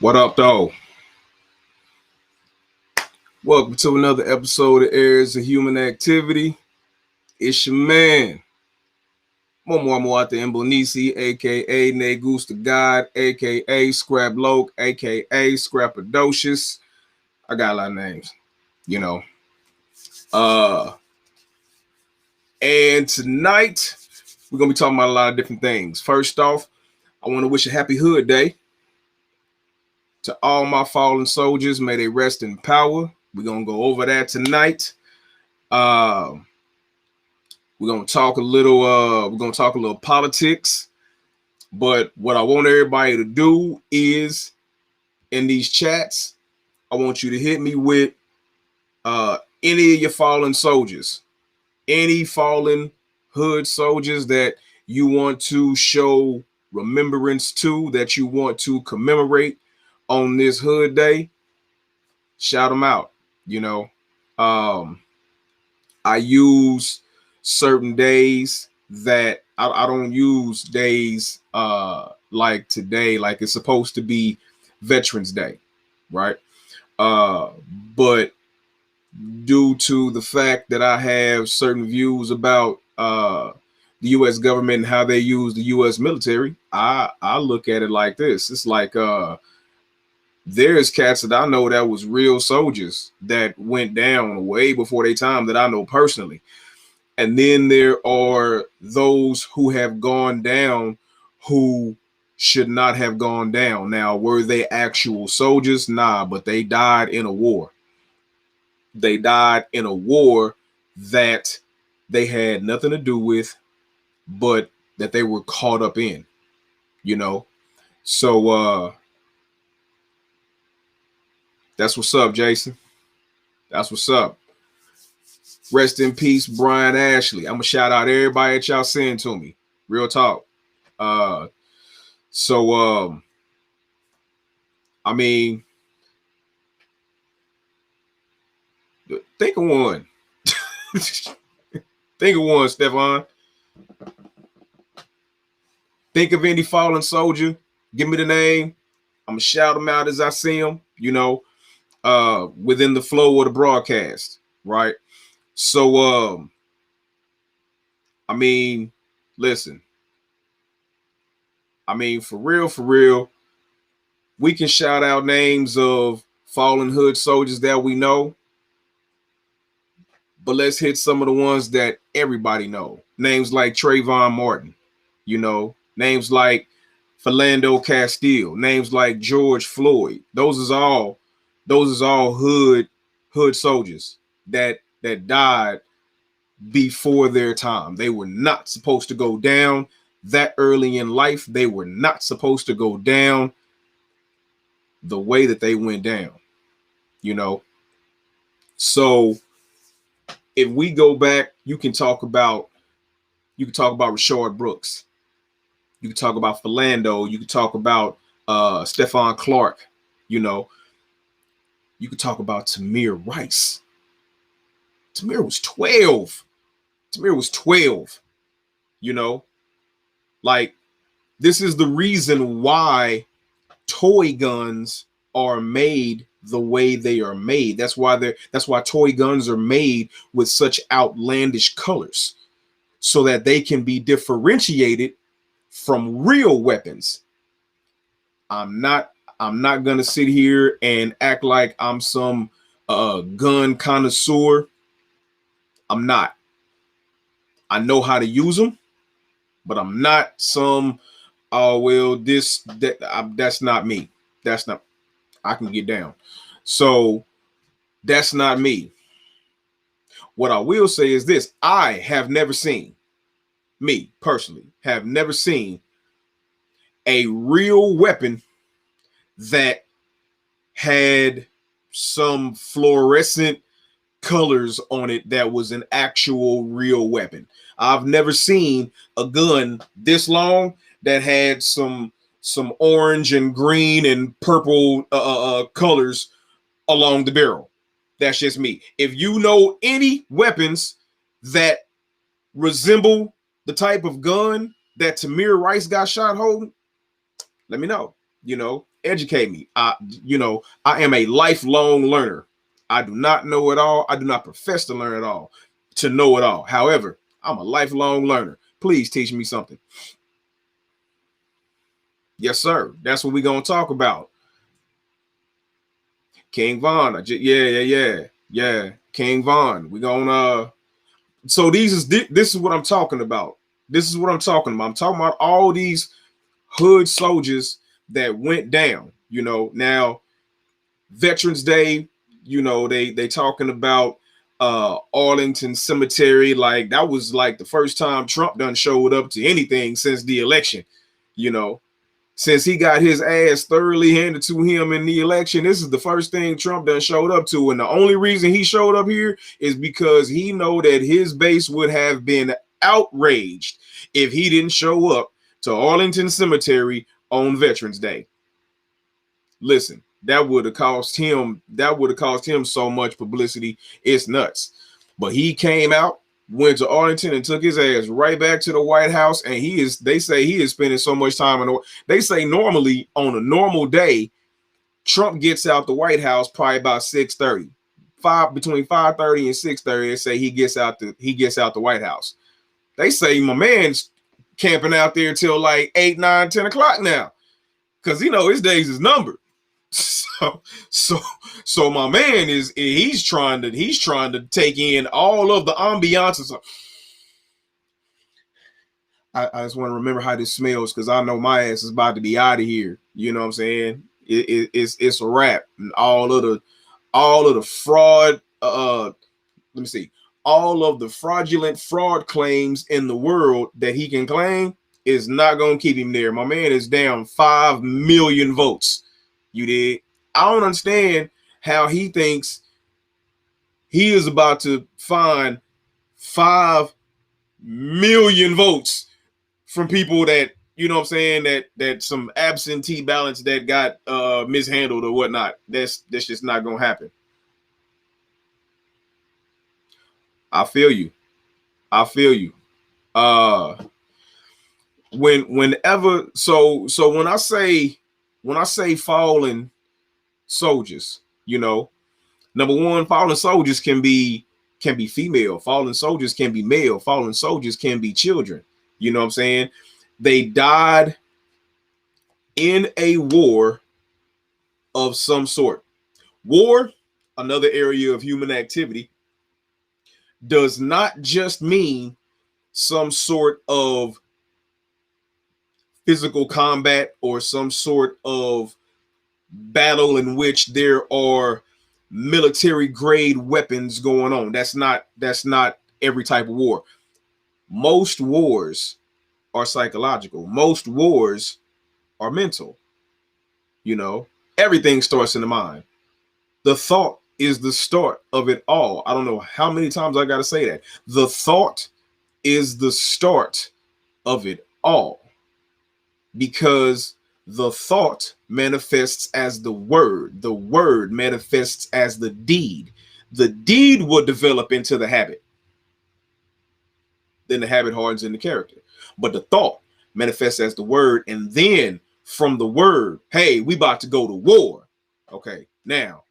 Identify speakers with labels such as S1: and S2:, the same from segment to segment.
S1: What up, though? Welcome to another episode of Areas of Human Activity. It's your man, Momo Moata Imbonisi, aka Negusta God, aka Scrap Loke, aka Scrapadocious. I got a lot of names, you know. Uh, and tonight we're gonna be talking about a lot of different things. First off, I want to wish a happy Hood Day to all my fallen soldiers. May they rest in power. We're gonna go over that tonight. We're gonna talk a little. We're gonna talk a little politics. But what I want everybody to do is in these chats, I want you to hit me with any of your fallen soldiers, any fallen hood soldiers that you want to show remembrance to, that you want to commemorate on this Hood Day. Shout them out. You know, I use certain days that I don't use days like today, like it's supposed to be Veterans Day, right? Uh, but due to the fact that I have certain views about the U.S. government and how they use the U.S. military, I look at it like this. It's like there's cats that I know that was real soldiers that went down way before their time that I know personally. And then there are those who have gone down who should not have gone down. Now, were they actual soldiers? Nah, but they died in a war. They died in a war that they had nothing to do with, but that they were caught up in, you know? So that's what's up, Jason. That's what's up. Rest in peace, Brian Ashley. I'm gonna shout out everybody that y'all send to me. Real talk. Uh so I mean, think of one. Think of one, Stefan. Think of any fallen soldier. Give me the name. I'm gonna shout them out as I see them, within the flow of the broadcast, right? So I mean, listen. I mean, for real, we can shout out names of fallen hood soldiers that we know, but let's hit some of the ones that everybody know. Names like Trayvon Martin, names like Philando Castile, names like George Floyd. Those is all hood soldiers that died before their time. They were not supposed to go down that early in life. They were not supposed to go down the way that they went down, So if we go back, you can talk about Rashard Brooks. You can talk about Philando. You can talk about Stephon Clark. You can talk about Tamir Rice. Tamir was 12. Like, this is the reason why toy guns are made the way they are made. That's why toy guns are made with such outlandish colors, so that they can be differentiated from real weapons. I'm not gonna sit here and act like I'm some gun connoisseur. I'm not. I know how to use them, but I'm not some that's not me. That's not. I can get down. So that's not me. What I will say is this: I have never seen, me personally, have never seen a real weapon that had some fluorescent colors on it that was an actual real weapon. I've never seen a gun this long that had some orange and green and purple colors along the barrel. That's just me. If you know any weapons that resemble the type of gun that Tamir Rice got shot holding, let me know. Educate me. I am a lifelong learner. I do not know it all. I do not profess to learn it all, to know it all. However, I'm a lifelong learner. Please teach me something. Yes, sir. That's what we're gonna talk about. King Von. Yeah. King Von. We're gonna so this is what I'm talking about. This is what I'm talking about. I'm talking about all these hood soldiers that went down. Now Veterans Day, they talking about Arlington Cemetery. Like that was like the first time Trump done showed up to anything since the election. You know, since he got his ass thoroughly handed to him in the election, this is the first thing Trump done showed up to. And the only reason he showed up here is because he know that his base would have been outraged if he didn't show up to Arlington Cemetery on Veterans Day. Listen, that would have cost him so much publicity. It's nuts. But he came out, went to Arlington, and took his ass right back to the White House. And they say he is spending so much time they say normally on a normal day, Trump gets out the White House probably about 6:30. Between 5:30 and 6:30, they say he gets out the White House. They say my man's camping out there till like 8, 9, 10 o'clock now. Cause his days is numbered. So my man he's trying to take in all of the ambiances. I just want to remember how this smells because I know my ass is about to be out of here. You know what I'm saying? It's a wrap. And all of the fraud. Let me see. All of the fraudulent fraud claims in the world that he can claim is not going to keep him there. My man is down 5 million votes. You did. I don't understand how he thinks he is about to find 5 million votes from people that, you know what I'm saying, that some absentee ballots that got mishandled or whatnot. That's just not going to happen. I feel you. Whenever when I say fallen soldiers, number one, fallen soldiers can be female, fallen soldiers can be male, fallen soldiers can be children. You know what I'm saying? They died in a war of some sort. War, another area of human activity, does not just mean some sort of physical combat or some sort of battle in which there are military grade weapons going on. That's not every type of war. Most wars are psychological. Most wars are mental. Everything starts in the mind. The thought is the start of it all. I don't know how many times I got to say that. The thought is the start of it all, because the thought manifests as the word manifests as the deed will develop into the habit, then the habit hardens in the character. But the thought manifests as the word, and then from the word, hey, we about to go to war. Okay, now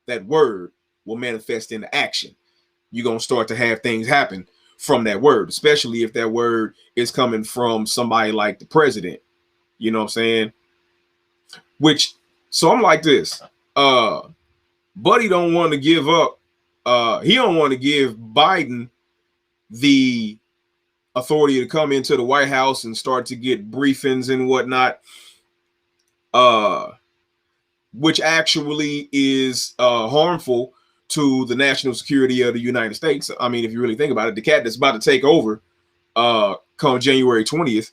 S1: that word will manifest into action. You're going to start to have things happen from that word, especially if that word is coming from somebody like the president. You know what I'm saying? So I'm like this. Buddy don't want to give up. He don't want to give Biden the authority to come into the White House and start to get briefings and whatnot. Which actually is harmful to the national security of the United States. I mean, if you really think about it, the cat that's about to take over come January 20th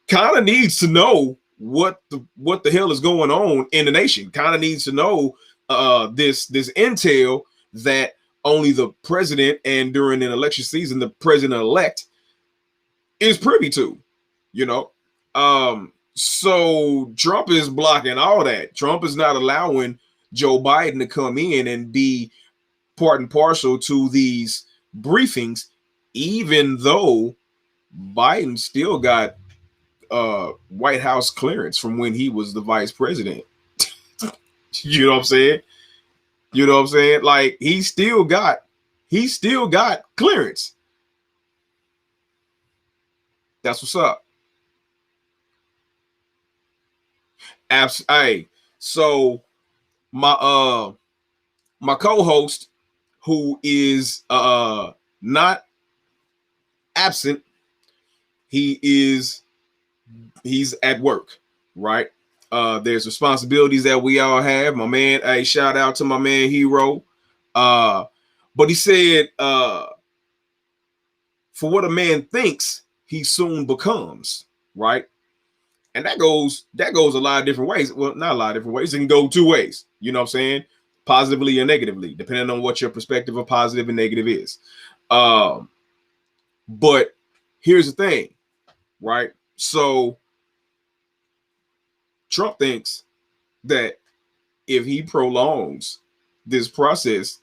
S1: kind of needs to know what the hell is going on in the nation. Kind of needs to know this intel that only the president, and during an election season, the president-elect is privy to, So Trump is blocking all that. Trump is not allowing Joe Biden to come in and be part and parcel to these briefings, even though Biden still got White House clearance from when he was the vice president. You know what I'm saying? You know what I'm saying? Like he still got clearance. That's what's up. Hey, so my co-host, who is not absent, he's at work, right? There's responsibilities that we all have. My man, hey, shout out to my man Hero. But he said, for what a man thinks, he soon becomes, right? And that goes a lot of different ways. Well, not a lot of different ways. It can go two ways. You know what I'm saying? Positively or negatively, depending on what your perspective of positive and negative is. But here's the thing, right? So Trump thinks that if he prolongs this process,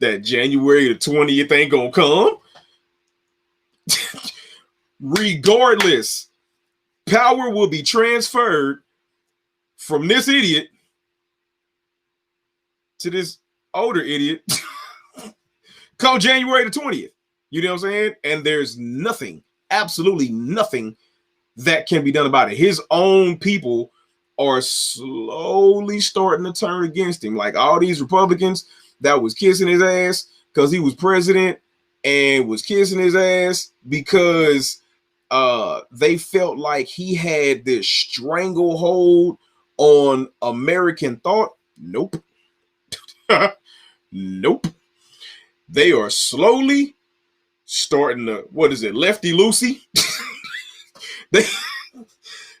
S1: that January the 20th ain't gonna come. Regardless, power will be transferred from this idiot to this older idiot come January the 20th. You know what I'm saying? And there's nothing, absolutely nothing that can be done about it. His own people are slowly starting to turn against him. Like all these Republicans that was kissing his ass because he was president and was kissing his ass because they felt like he had this stranglehold on American thought. Nope. Nope. They are slowly starting to, what is it, lefty loosey?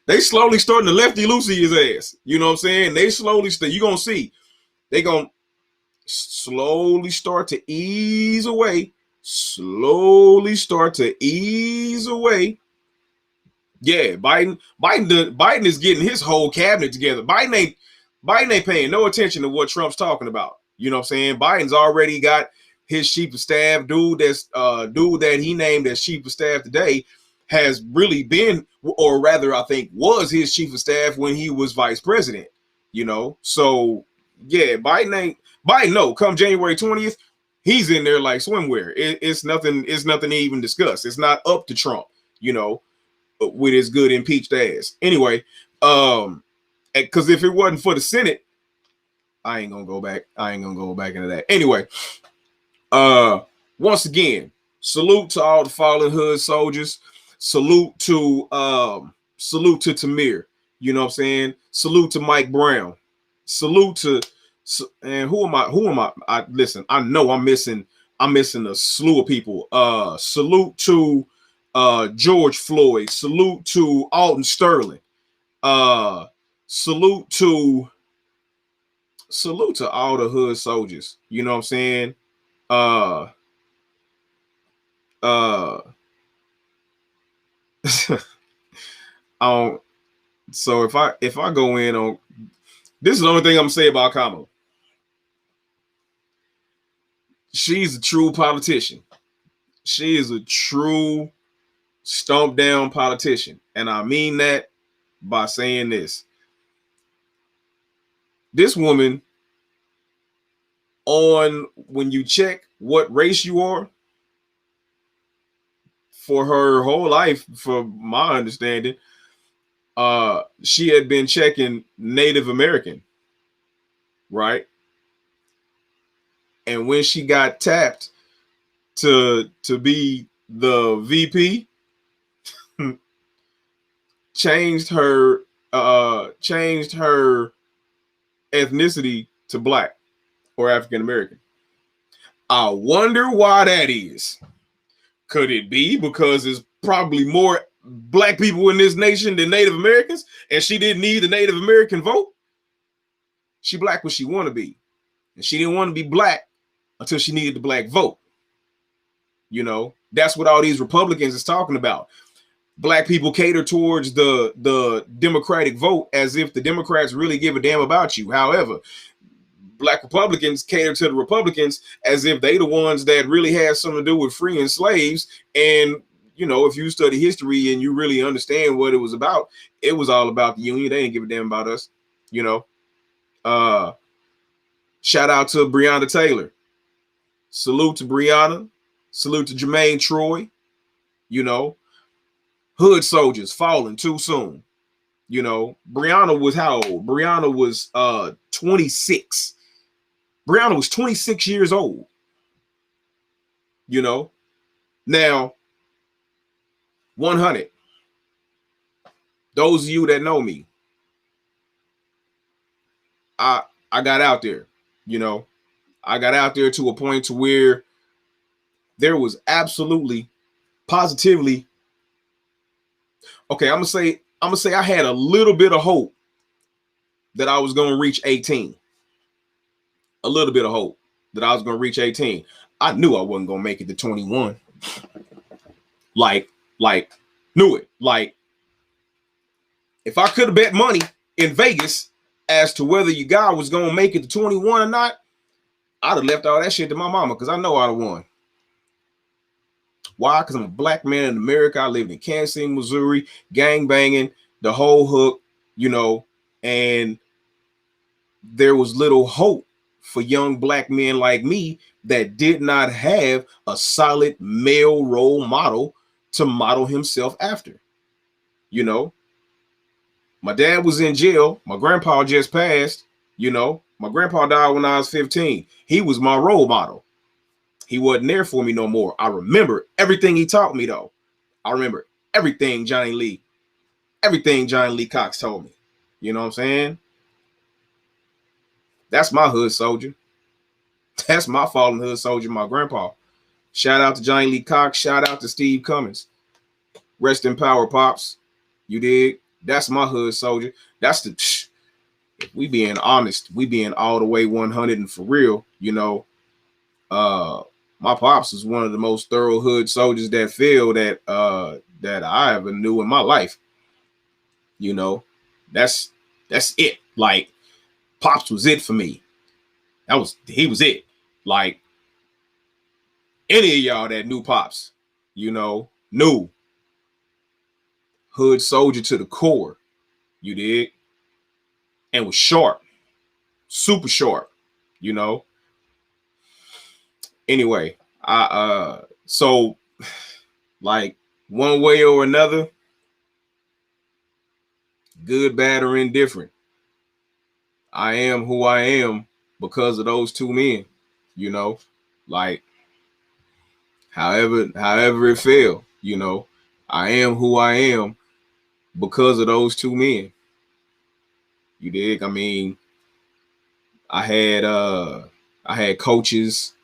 S1: they slowly starting to lefty loosey his ass. You know what I'm saying? They slowly, you're going to see, they going to slowly start to ease away. Slowly start to ease away. Yeah, Biden is getting his whole cabinet together. Biden ain't paying no attention to what Trump's talking about. You know what I'm saying? Biden's already got his chief of staff, dude that he named as chief of staff today has really been, or rather, I think was his chief of staff when he was vice president. You know, so yeah, Biden no, come January 20th, he's in there like swimwear. It's nothing to even discuss. It's not up to Trump, you know, with his good impeached ass. Anyway, because if it wasn't for the Senate, I ain't gonna go back into that. Anyway, once again, salute to all the fallen hood soldiers. Salute to Tamir. You know what I'm saying? Salute to Mike Brown. Salute to, and who am I? Listen, I know I'm missing a slew of people. Salute to George Floyd. Salute to Alton Sterling. Salute to all the hood soldiers. You know what I'm saying? So if I go in on this, is the only thing I'm gonna say about Kamala. She's a true politician. She is a true stomp down politician, and I mean that by saying this. This woman, on when you check what race you are, for her whole life, from my understanding, she had been checking Native American, right? And when she got tapped to be the VP, changed her ethnicity to Black or African American. I wonder why that is. Could it be because there's probably more Black people in this nation than Native Americans, and she didn't need the Native American vote? She Black what she want to be, and she didn't want to be Black until she needed the Black vote. You know, that's what all these Republicans is talking about. Black people cater towards the Democratic vote as if the Democrats really give a damn about you. However, Black Republicans cater to the Republicans as if they the ones that really had something to do with freeing slaves and you know, if you study history and you really understand what it was about, it was all about the Union. They didn't give a damn about us, you know. Shout out to Breonna Taylor. Salute to Breonna. Salute to Jermaine Troy. You know, hood soldiers falling too soon. You know, Breonna was how old? Breonna was 26. Breonna was 26 years old. You know, now 100. Those of you that know me, I got out there. You know, I got out there to a point to where there was absolutely, positively. Okay, I'm gonna say I had a little bit of hope that I was gonna reach 18. A little bit of hope that I was gonna reach 18. I knew I wasn't gonna make it to 21. Like, knew it. Like, if I could have bet money in Vegas as to whether your guy was gonna make it to 21 or not, I'd have left all that shit to my mama because I know I'd have won. Why? Because I'm a black man in America. I lived in Kansas City, Missouri, gang banging, the whole hook, you know, and there was little hope for young black men like me that did not have a solid male role model to model himself after. You know, my dad was in jail. My grandpa just passed. You know, my grandpa died when I was 15. He was my role model. He wasn't there for me no more. I remember everything he taught me, though. I remember everything Johnny Lee Cox told me. You know what I'm saying? That's my hood soldier. That's my fallen hood soldier, my grandpa. Shout out to Johnny Lee Cox. Shout out to Steve Cummins. Rest in power, Pops. You dig? That's my hood soldier. That's the, if we being honest, we being all the way 100 and for real, you know. My Pops is one of the most thorough hood soldiers that feel that I ever knew in my life. You know, that's it. Like, Pops was it for me. He was it. Like, any of y'all that knew Pops, you know, knew hood soldier to the core. You did, and was sharp, super sharp. You know. Anyway, so like one way or another, good, bad, or indifferent, I am who I am because of those two men. You know, like however it fell, you know, I am who I am because of those two men. You dig? I mean, I had coaches.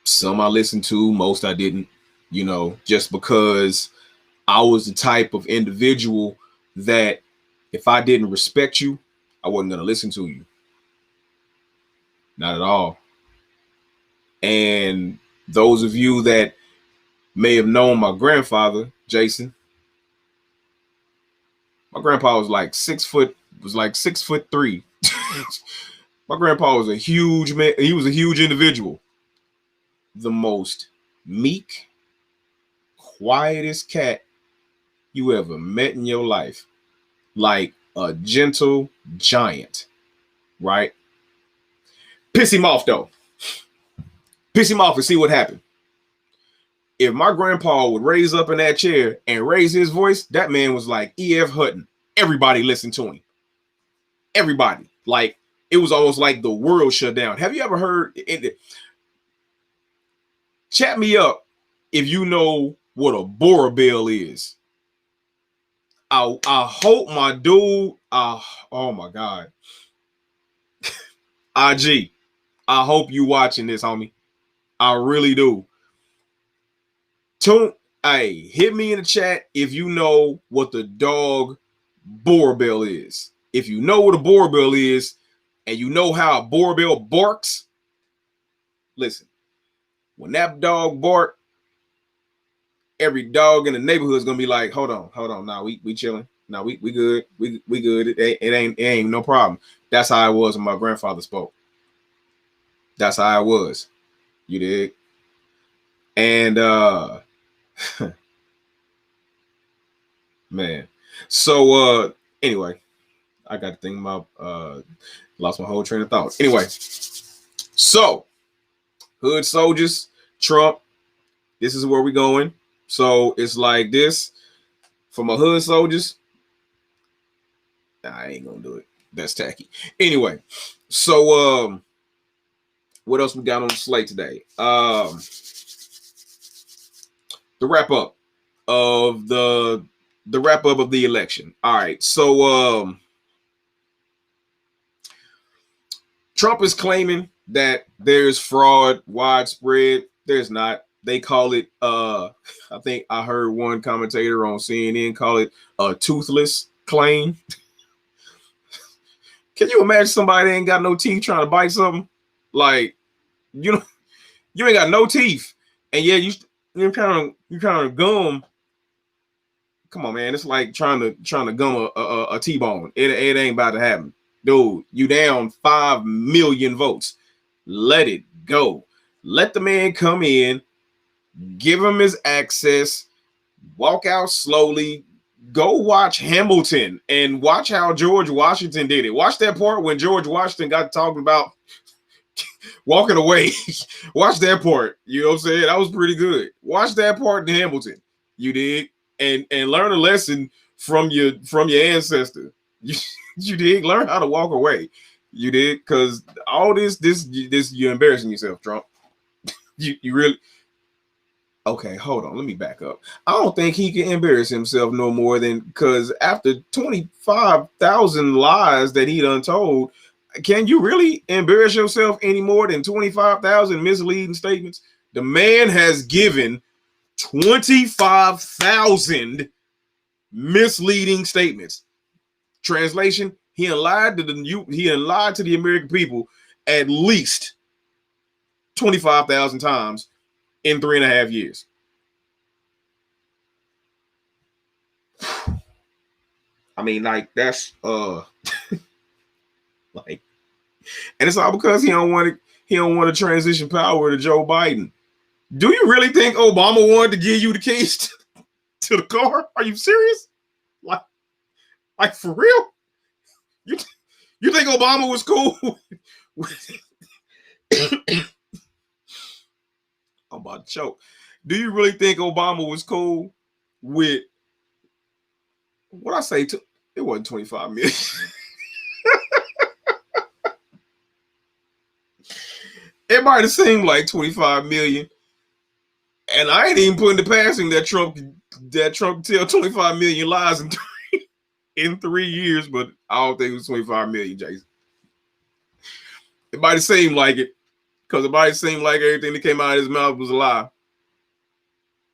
S1: Some I listened to, most I didn't, you know, just because I was the type of individual that if I didn't respect you, I wasn't going to listen to you. Not at all. And those of you that may have known my grandfather, Jason, my grandpa was like 6'3". My grandpa was a huge man. He was a huge individual. The most meek, quietest cat you ever met in your life. Like a gentle giant, right? Piss him off, though. Piss him off and see what happened. If my grandpa would raise up in that chair and raise his voice, that man was like E.F. Hutton. Everybody listened to him. Everybody. Like, it was almost like the world shut down. Have you ever heard it? Chat me up if you know what a Bora Bell is. I hope my dude, oh my God. IG, I hope you watching this, homie. I really do. Hey, hit me in the chat if you know what the dog Bora Bell is. If you know what a Bora Bell is and you know how a Bora Bell barks, listen, when that dog bark, every dog in the neighborhood is gonna be like, hold on, nah, we chilling. Nah, we good. We good. It ain't no problem. That's how it was when my grandfather spoke. That's how it was. You dig? And man. So anyway, I got to think about lost my whole train of thought. Anyway, so hood soldiers, Trump, this is where we're going. So it's like this for my hood soldiers. I ain't gonna do it. That's tacky. Anyway, so what else we got on the slate today? The wrap up of the election. All right, so Trump is claiming that there's fraud widespread. There's not. They call it I think I heard one commentator on CNN call it a toothless claim. Can you imagine somebody ain't got no teeth trying to bite something? Like, you know, you ain't got no teeth, and yeah, you kind of gum. Come on, man, it's like trying to gum a T-bone. It ain't about to happen, dude. You down 5 million votes. Let it go. Let the man come in, give him his access, walk out slowly. Go watch Hamilton and watch how George Washington did it. Watch that part when George Washington got talking about walking away. Watch that part. You know what I'm saying? That was pretty good. Watch that part in Hamilton. You did, and learn a lesson from your ancestor. You did learn how to walk away. You did, because all this you're embarrassing yourself, Trump. You really. Okay, hold on. Let me back up. I don't think he can embarrass himself no more than, because after 25,000 lies that he done told, can you really embarrass yourself any more than 25,000 misleading statements? The man has given 25,000 misleading statements. Translation: he lied to the American people at least 25,000 times in 3.5 years. I mean, like, that's like, and it's all because he don't want to transition power to Joe Biden. Do you really think Obama wanted to give you the keys to the car? Are you serious? Like for real? You think Obama was cool? I'm about to choke. Do you really think Obama was cool with what I say? It wasn't 25 million. It might have seemed like 25 million. And I ain't even putting the passing that Trump tell 25 million lies in 3 years, but I don't think it was 25 million, Jason. It might have seemed like it, because it might have seemed like everything that came out of his mouth was a lie.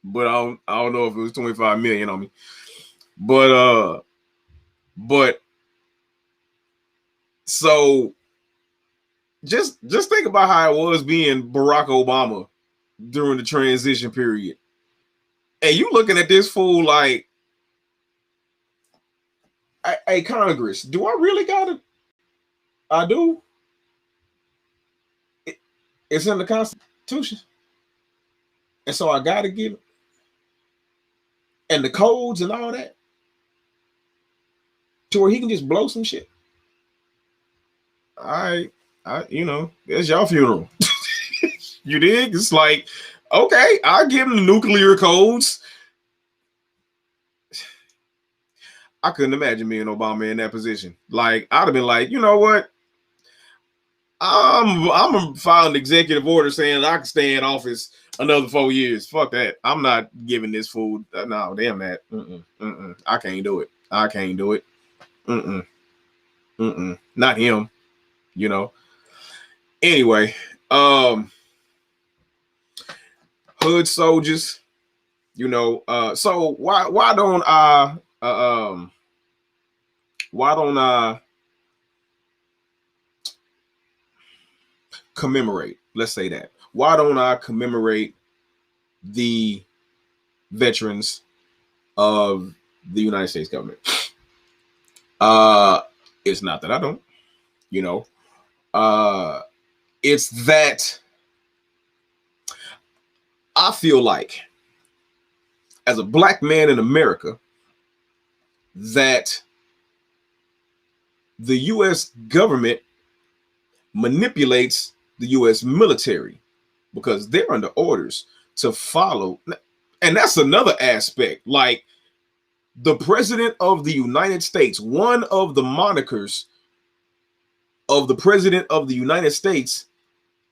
S1: But I don't know if it was 25 million on me. But so just think about how it was being Barack Obama during the transition period. And you looking at this fool like, hey, Congress, do I really gotta? I do. It's in the Constitution. And so I gotta get it. And the codes and all that, to where he can just blow some shit. I it's your funeral. You dig? It's like, okay, I'll give him the nuclear codes. I couldn't imagine being Obama in that position. Like, I'd have been like, you know what? I'm gonna file an executive order saying I can stay in office another 4 years. Fuck that. I'm not giving this fool. No, damn that. I can't do it. I can't do it. Not him. You know. Anyway, hood soldiers. You know. So why don't I commemorate? Let's say that. Why don't I commemorate the veterans of the United States government? It's not that I don't, you know. It's that I feel like, as a black man in America, that the U.S. government manipulates the U.S. military because they're under orders to follow. And that's another aspect. Like, the president of the United States, one of the monikers of the president of the United States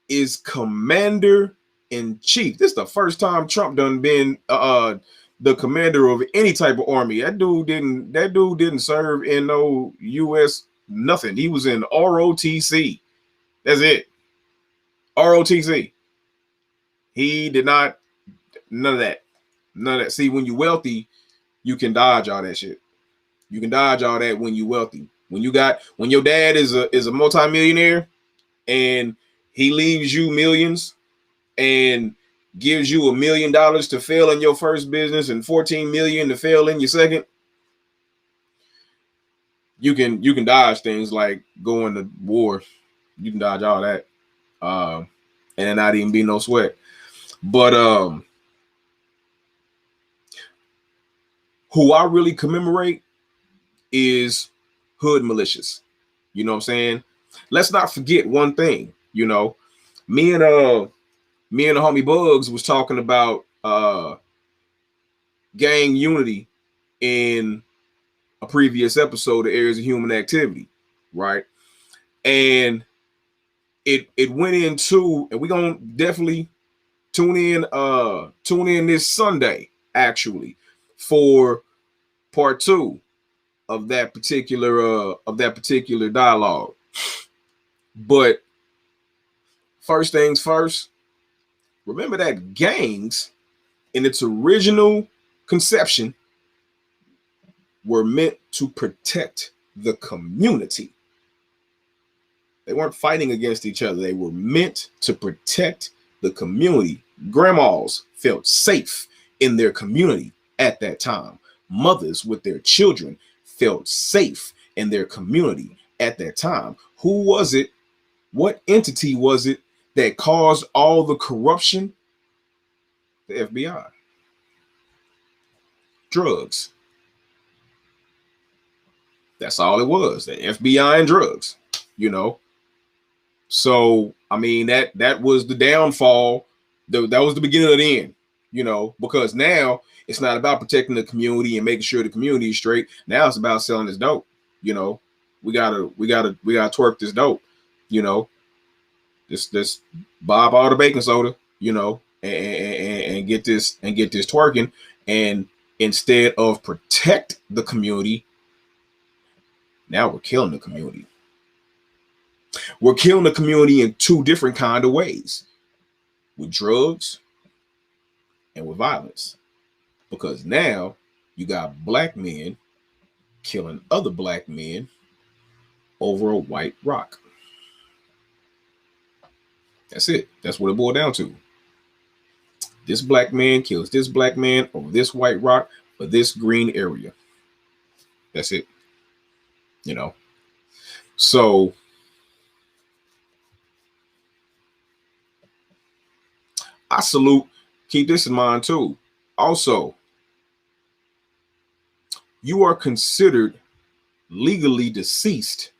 S1: is commander in chief. This is the first time Trump done been the commander of any type of army. That dude didn't serve in no US nothing. He was in ROTC. That's it. ROTC. He did not, none of that. None of that. See, when you're wealthy, you can dodge all that shit. You can dodge all that when you're wealthy. When your dad is a multimillionaire and he leaves you millions and gives you $1 million to fail in your first business and 14 million to fail in your second, you can dodge things like going to war. You can dodge all that, and not even be no sweat. But who I really commemorate is hood militias. You know what I'm saying? Let's not forget one thing. You know, me and the homie Bugs was talking about gang unity in a previous episode of Areas of Human Activity, right? And it went into, and we're gonna definitely tune in this Sunday, actually, for part 2 of that particular dialogue. But first things first, remember that gangs in its original conception were meant to protect the community. They weren't fighting against each other. They were meant to protect the community. Grandmas felt safe in their community at that time. Mothers with their children felt safe in their community at that time. Who was it? What entity was it that caused all the corruption? The FBI. Drugs. That's all it was. The FBI and drugs, you know. So, I mean, that was the downfall. That was the beginning of the end, you know, because now it's not about protecting the community and making sure the community is straight. Now it's about selling this dope. You know, we gotta twerk this dope, you know, this bob all the baking soda, you know, and get this twerking. And instead of protect the community, now we're killing the community. We're killing the community in 2 different kind of ways, with drugs and with violence. Because now you got black men killing other black men over a white rock. That's it. That's what it boiled down to. This black man kills this black man over this white rock for this green area. That's it. You know. So I salute, keep this in mind too. Also, you are considered legally deceased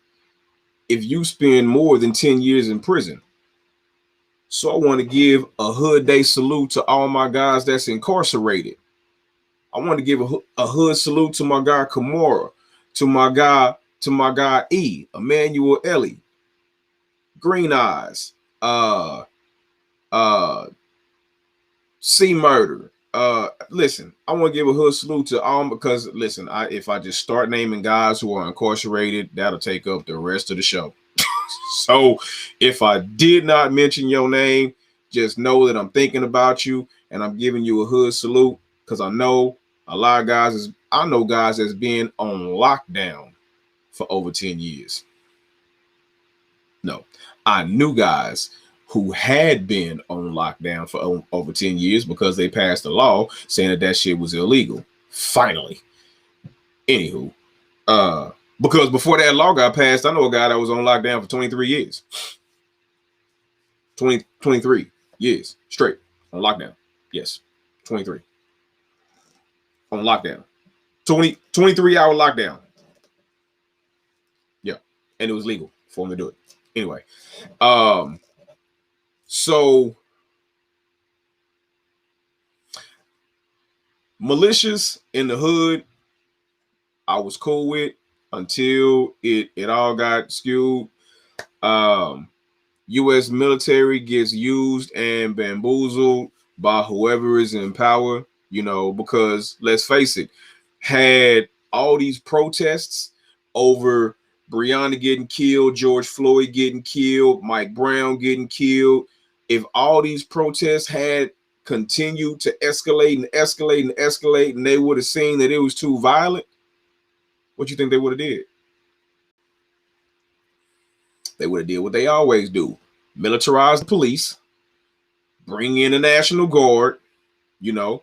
S1: if you spend more than 10 years in prison. So I want to give a hood day salute to all my guys that's incarcerated. I want to give a hood salute to my guy Kimura, to my guy E, Emmanuel Ellie, Green Eyes, C Murder. Listen, I want to give a hood salute to all, because listen, if I just start naming guys who are incarcerated, that'll take up the rest of the show. So if I did not mention your name, just know that I'm thinking about you and I'm giving you a hood salute, because I know a lot of guys that's been on lockdown for over 10 years. No, I knew guys who had been on lockdown for over 10 years because they passed a law saying that shit was illegal. Finally. Anywho, because before that law got passed, I know a guy that was on lockdown for 23 years. 23 years straight on lockdown. Yes, 23 on lockdown. 23-hour lockdown. Yeah, and it was legal for them to do it. Anyway, um, so militias in the hood, I was cool with until it all got skewed. Um, U.S. military gets used and bamboozled by whoever is in power, because let's face it, had all these protests over Breonna getting killed, George Floyd getting killed, Mike Brown getting killed, if all these protests had continued to escalate and escalate and escalate, and they would have seen that it was too violent, what you think they would have did? They would have did what they always do: militarize the police, bring in the National Guard. you know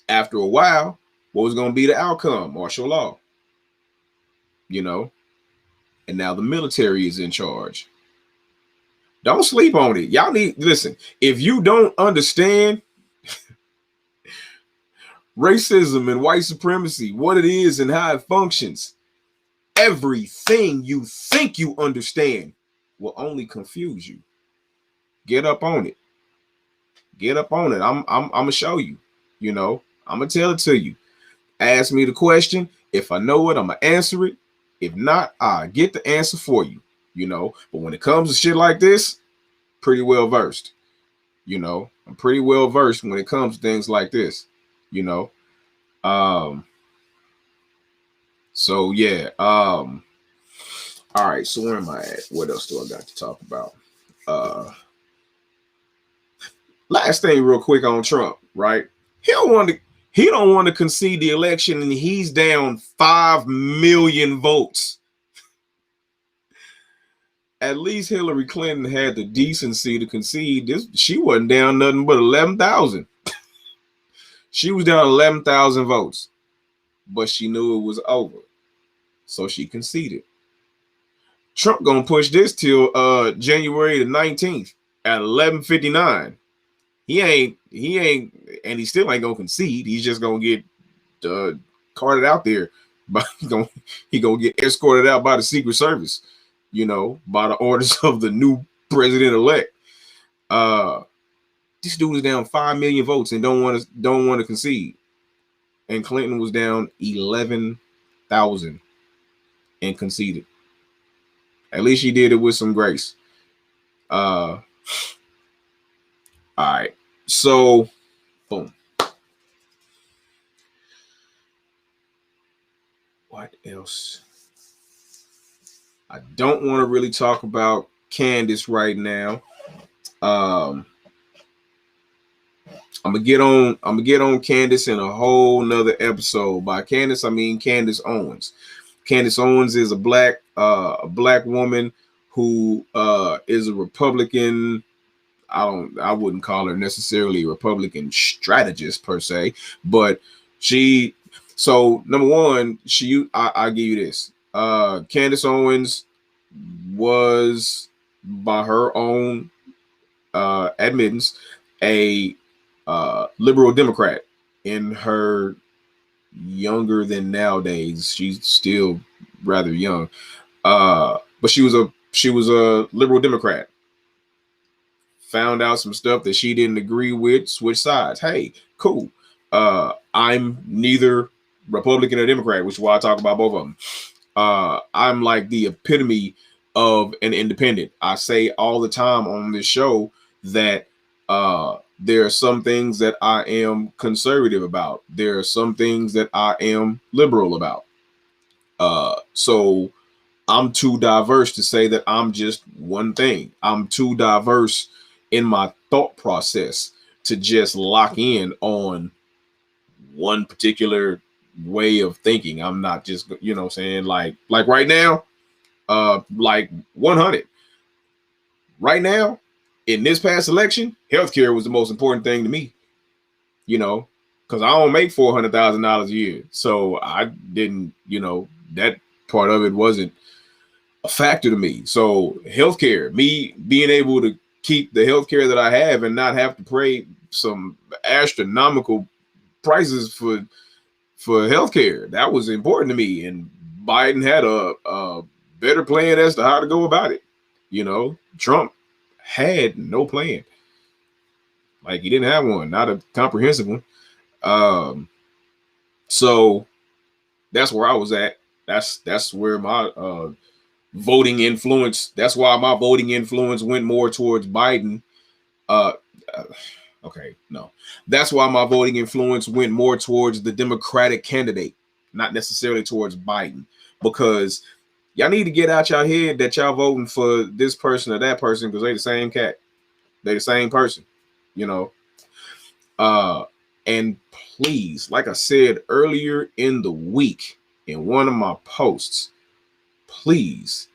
S1: After a while, what was going to be the outcome? Martial law. you know and now the military is in charge. Don't sleep on it. Y'all need listen. If you don't understand racism and white supremacy, what it is and how it functions, everything you think you understand will only confuse you. Get up on it. Get up on it. I'm gonna show you. I'm gonna tell it to you. Ask me the question. If I know it, I'm gonna answer it. If not, I get the answer for you. But when it comes to shit like this, pretty well versed. I'm pretty well versed when it comes to things like this. You know. So yeah. All right. So where am I at? What else do I got to talk about? Last thing, real quick on Trump. Right? He don't want to concede the election, and he's down 5 million votes. At least Hillary Clinton had the decency to concede this. She wasn't down nothing but 11,000. She was down 11,000 votes, but she knew it was over, so she conceded. Trump gonna push this till January the 19th at 11:59. He ain't, and he still ain't gonna concede. He's just gonna get carted out there, but he gonna get escorted out by the Secret Service, by the orders of the new president-elect. This dude is down 5 million votes and don't want to concede. And Clinton was down 11,000 and conceded. At least she did it with some grace. All right. So, boom. What else? I don't want to really talk about Candace right now. I'm gonna get on Candace in a whole nother episode. By Candace, I mean Candace Owens. Candace Owens is a black woman who is a Republican. I wouldn't call her necessarily a Republican strategist per se, but she. So number one, I give you this. Candace Owens was, by her own admittance, a liberal Democrat in her younger than nowadays. She's still rather young, but she was a liberal Democrat. Found out some stuff that she didn't agree with, switch sides. Hey, cool. I'm neither Republican or Democrat, which is why I talk about both of them. I'm like the epitome of an independent. I say all the time on this show that there are some things that I am conservative about. There are some things that I am liberal about. So I'm too diverse to say that I'm just one thing. I'm too diverse in my thought process to just lock in on one particular way of thinking. I'm not just, what I'm saying, like right now, like 100. Right now, in this past election, healthcare was the most important thing to me, because I don't make $400,000 a year. So I didn't, that part of it wasn't a factor to me. So healthcare, me being able to keep the health care that I have and not have to pay some astronomical prices for healthcare. That was important to me, and Biden had a better plan as to how to go about it. You know, Trump had no plan. Like, he didn't have one, not a comprehensive one. So that's where I was at. That's where my voting influence. That's why my voting influence went more towards Biden. Uh, okay, no, that's why my voting influence went more towards the Democratic candidate, not necessarily towards Biden, because y'all need to get out y'all head that y'all voting for this person or that person because they the same cat, they the same person, you know. And please, like I said earlier in the week in one of my posts, please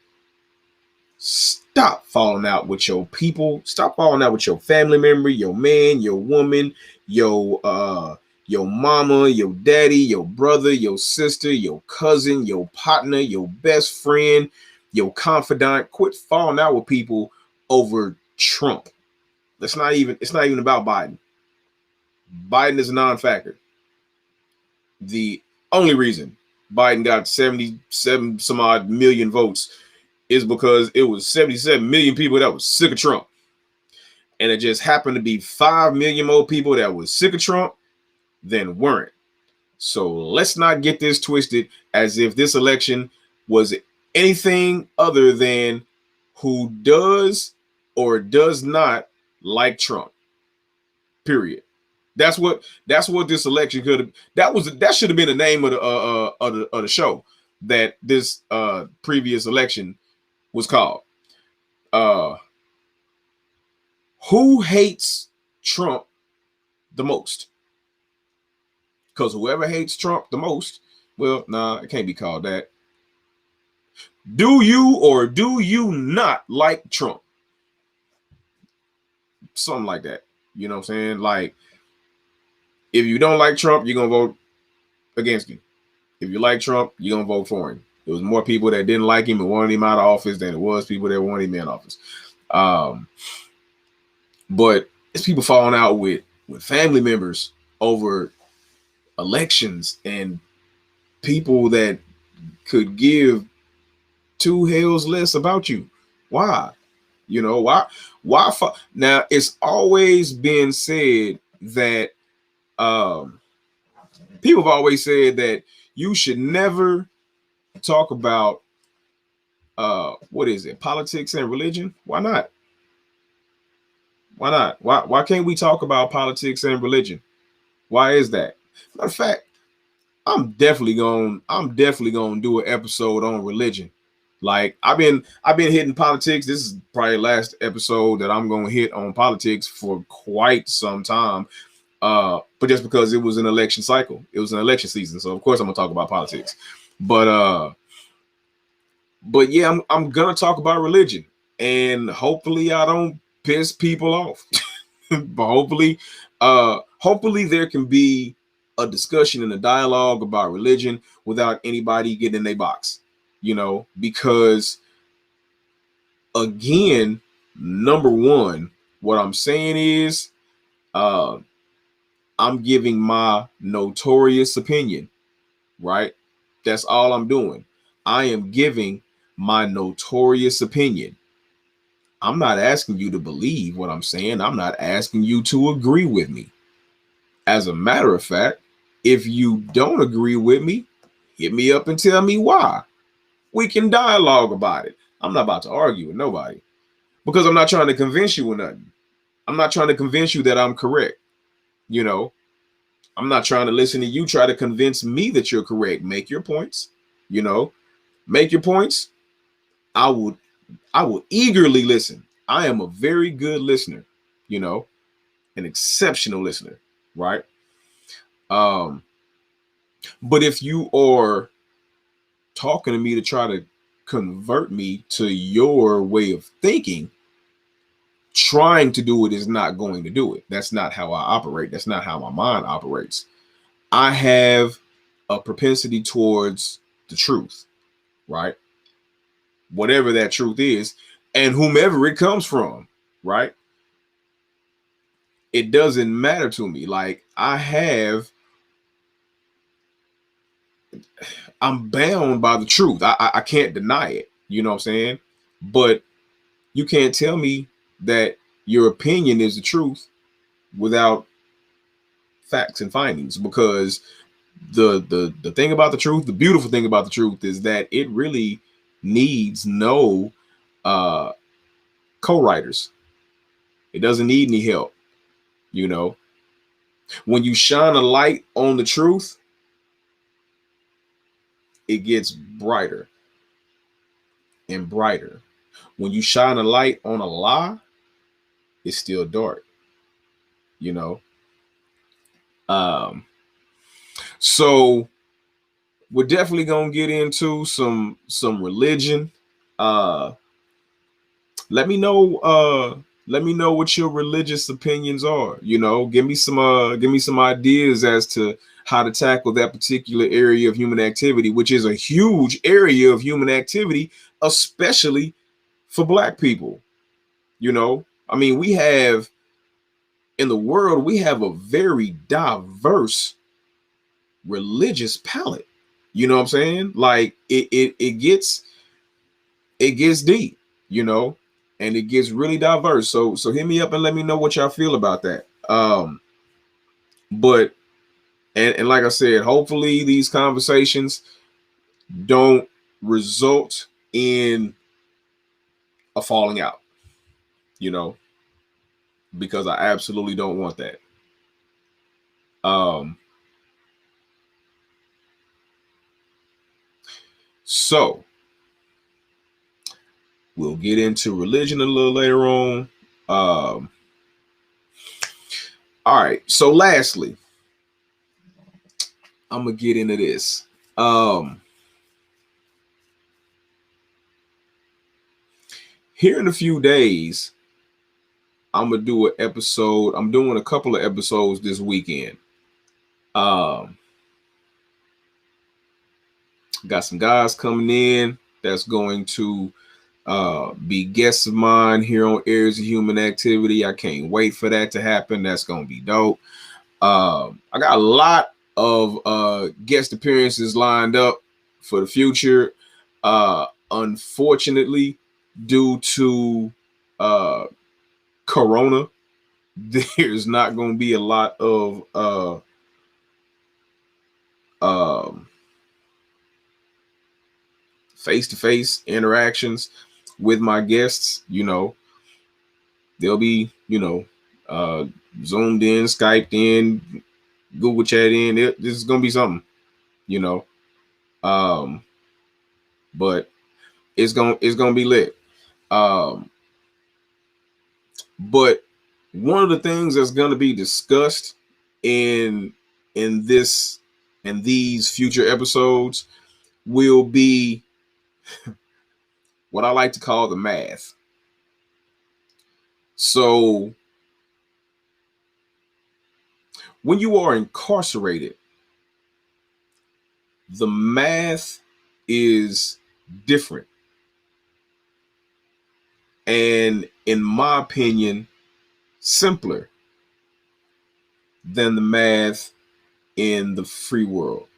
S1: stop falling out with your people. Stop falling out with your family member, your man, your woman, your mama, your daddy, your brother, your sister, your cousin, your partner, your best friend, your confidant. Quit falling out with people over Trump. It's not even about Biden. Biden is a non-factor. The only reason Biden got 77 some odd million votes is because it was 77 million people that was sick of Trump. And it just happened to be 5 million more people that was sick of Trump than weren't. So let's not get this twisted as if this election was anything other than who does or does not like Trump. Period. That's what this election could have. That should have been the name of the show that this previous election was called. Who hates Trump the most? Because whoever hates Trump the most, well, nah, it can't be called that. Do you or do you not like Trump? Something like that. You know what I'm saying? Like, if you don't like Trump, you're going to vote against him. If you like Trump, you're going to vote for him. There was more people that didn't like him and wanted him out of office than it was people that wanted him in office. But it's people falling out with family members over elections and people that could give two hells less about you. Why? You know, why? Now, it's always been said that people have always said that you should never talk about what is it, politics and religion. Why not? Why can't we talk about politics and religion? Why is that? Matter of fact, I'm definitely gonna do an episode on religion. Like, I've been hitting politics. This is probably the last episode that I'm gonna hit on politics for quite some time. But just because it was an election cycle, it was an election season, so of course I'm gonna talk about politics. But yeah, I'm gonna talk about religion, and hopefully I don't piss people off. But hopefully there can be a discussion and a dialogue about religion without anybody getting in their box, you know, because again, number one, what I'm saying is I'm giving my notorious opinion, right? That's all I'm doing. I am giving my notorious opinion. I'm not asking you to believe what I'm saying. I'm not asking you to agree with me. As a matter of fact, if you don't agree with me, hit me up and tell me why. We can dialogue about it. I'm not about to argue with nobody because I'm not trying to convince you or nothing. I'm not trying to convince you that I'm correct. You know, I'm not trying to listen to you try to convince me that you're correct. Make your points, you know, make your points. I will eagerly listen. I am a very good listener, you know, an exceptional listener, right? But if you are talking to me to try to convert me to your way of thinking, trying to do it is not going to do it. That's not how I operate. That's not how my mind operates. I have a propensity towards the truth, right? Whatever that truth is, and whomever it comes from. right? It doesn't matter to me. Like I'm bound by the truth. I can't deny it. You know what I'm saying? But you can't tell me that your opinion is the truth without facts and findings, because the thing about the truth, the beautiful thing about the truth, is that it really needs no uh co-writers. It doesn't need any help. You know, when you shine a light on the truth, it gets brighter and brighter. When you shine a light on a lie, it's still dark. You know, um, so we're definitely gonna get into some religion. Uh, let me know. Let me know what your religious opinions are. You know, give me some ideas as to how to tackle that particular area of human activity, which is a huge area of human activity, especially for Black people. You know, I mean, we have in the world, we have a very diverse religious palette. You know what I'm saying? Like it gets deep, you know, and it gets really diverse. So hit me up and let me know what y'all feel about that. But and like I said, hopefully these conversations don't result in a falling out, you know, because I absolutely don't want that. Um so we'll get into religion a little later on. Um all right. So lastly, I'm gonna get into this. Here in a few days, I'm gonna do an episode. I'm doing a couple of episodes this weekend. Um, got some guys coming in that's going to be guests of mine here on Areas of Human Activity. I can't wait for that to happen. That's gonna be dope. I got a lot of guest appearances lined up for the future. Unfortunately, due to Corona, there's not going to be a lot of um, face-to-face interactions with my guests. You know, they'll be, you know, zoomed in, Skyped in, Google chat in. This is going to be something, you know. Um, but it's gonna be lit. Um, but one of the things that's going to be discussed in in this in these future episodes will be what I like to call the math. So when you are incarcerated, the math is different. And in my opinion, simpler than the math in the free world.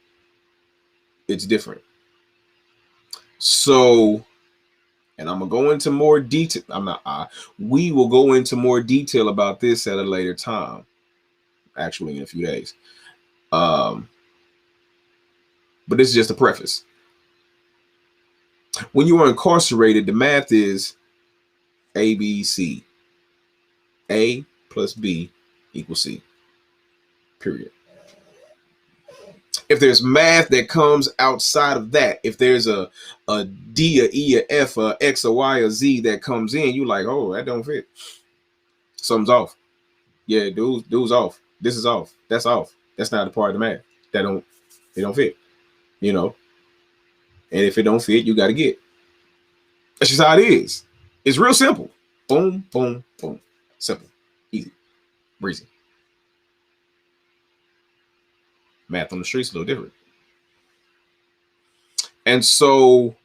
S1: It's different. So, and I'm gonna go into more detail. We will go into more detail about this at a later time, actually in a few days. Um, but this is just a preface. When you are incarcerated, the math is A, B, C. A plus B equals C. Period. If there's math that comes outside of that, if there's a D, a E, a F, a X, a Y, a Z that comes in, you like, oh, that don't fit. Something's off. Yeah, dude's off. This is off. That's off. That's not a part of the math. It don't fit. You know. And if it don't fit, you gotta get. That's just how it is. It's real simple. Boom, boom, boom. Simple. Easy. Breezy. Math on the streets a little different. And so,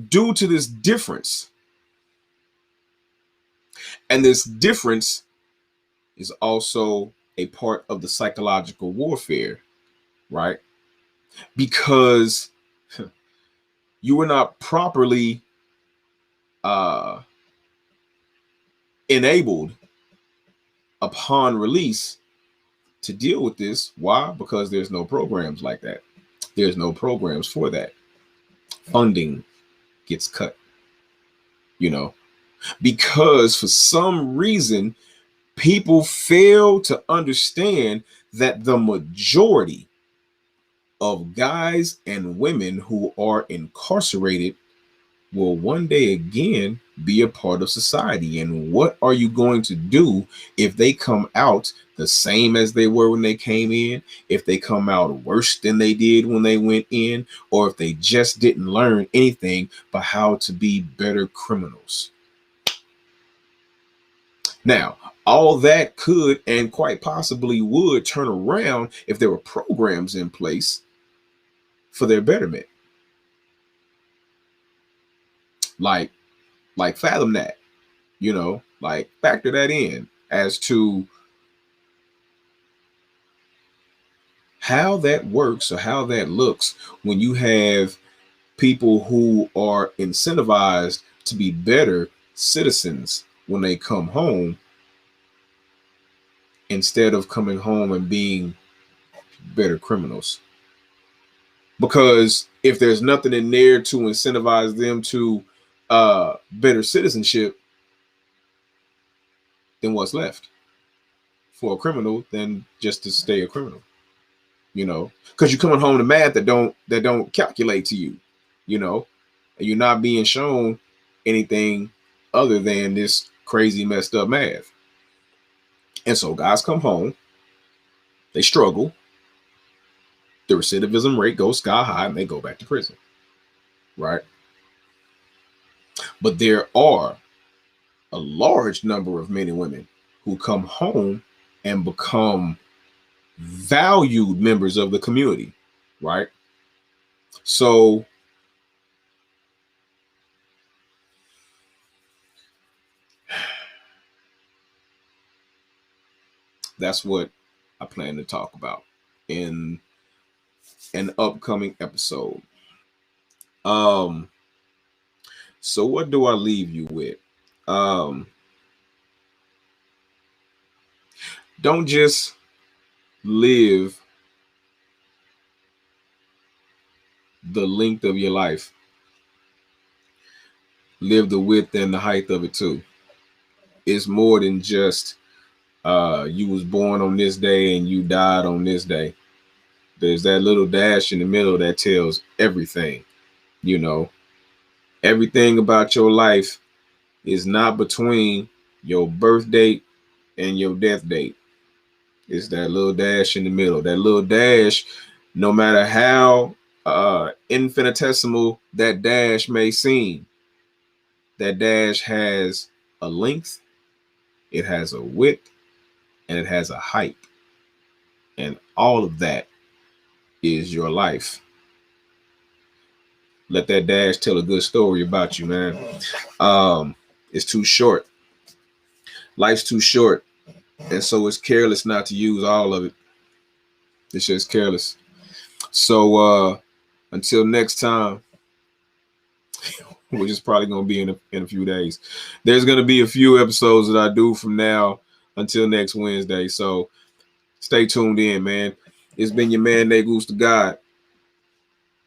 S1: due to this difference, And this difference is also a part of the psychological warfare, right? Because you were not properly uh, enabled upon release to deal with this. Why? Because there's no programs like that. There's no programs for that. Funding gets cut, you know, because for some reason, people fail to understand that the majority of guys and women who are incarcerated will one day again be a part of society. And what are you going to do if they come out the same as they were when they came in, if they come out worse than they did when they went in, or if they just didn't learn anything but how to be better criminals? Now, all that could and quite possibly would turn around if there were programs in place for their betterment. Like, fathom that, like factor that in as to how that works or how that looks when you have people who are incentivized to be better citizens when they come home instead of coming home and being better criminals. Because if there's nothing in there to incentivize them to better citizenship, then what's left for a criminal than just to stay a criminal? Because you're coming home to math that don't calculate to you, and you're not being shown anything other than this crazy messed up math. And so guys come home, they struggle, the recidivism rate goes sky high, and they go back to prison, right? But there are a large number of men and women who come home and become valued members of the community, right? So that's what I plan to talk about in an upcoming episode. So what do I leave you with? Don't just live the length of your life. Live the width and the height of it too. It's more than just you was born on this day and you died on this day. There's that little dash in the middle that tells everything. Everything about your life is not between your birth date and your death date. It's that little dash in the middle. That little dash, no matter how infinitesimal that dash may seem, that dash has a length, it has a width, and it has a height. And all of that is your life. Let that dash tell a good story about you, man. It's too short. Life's too short. And so it's careless not to use all of it. It's just careless. So until next time, which is probably going to be in a few days, there's going to be a few episodes that I do from now until next Wednesday. So stay tuned in, man. It's been your man, Nate Goose to God.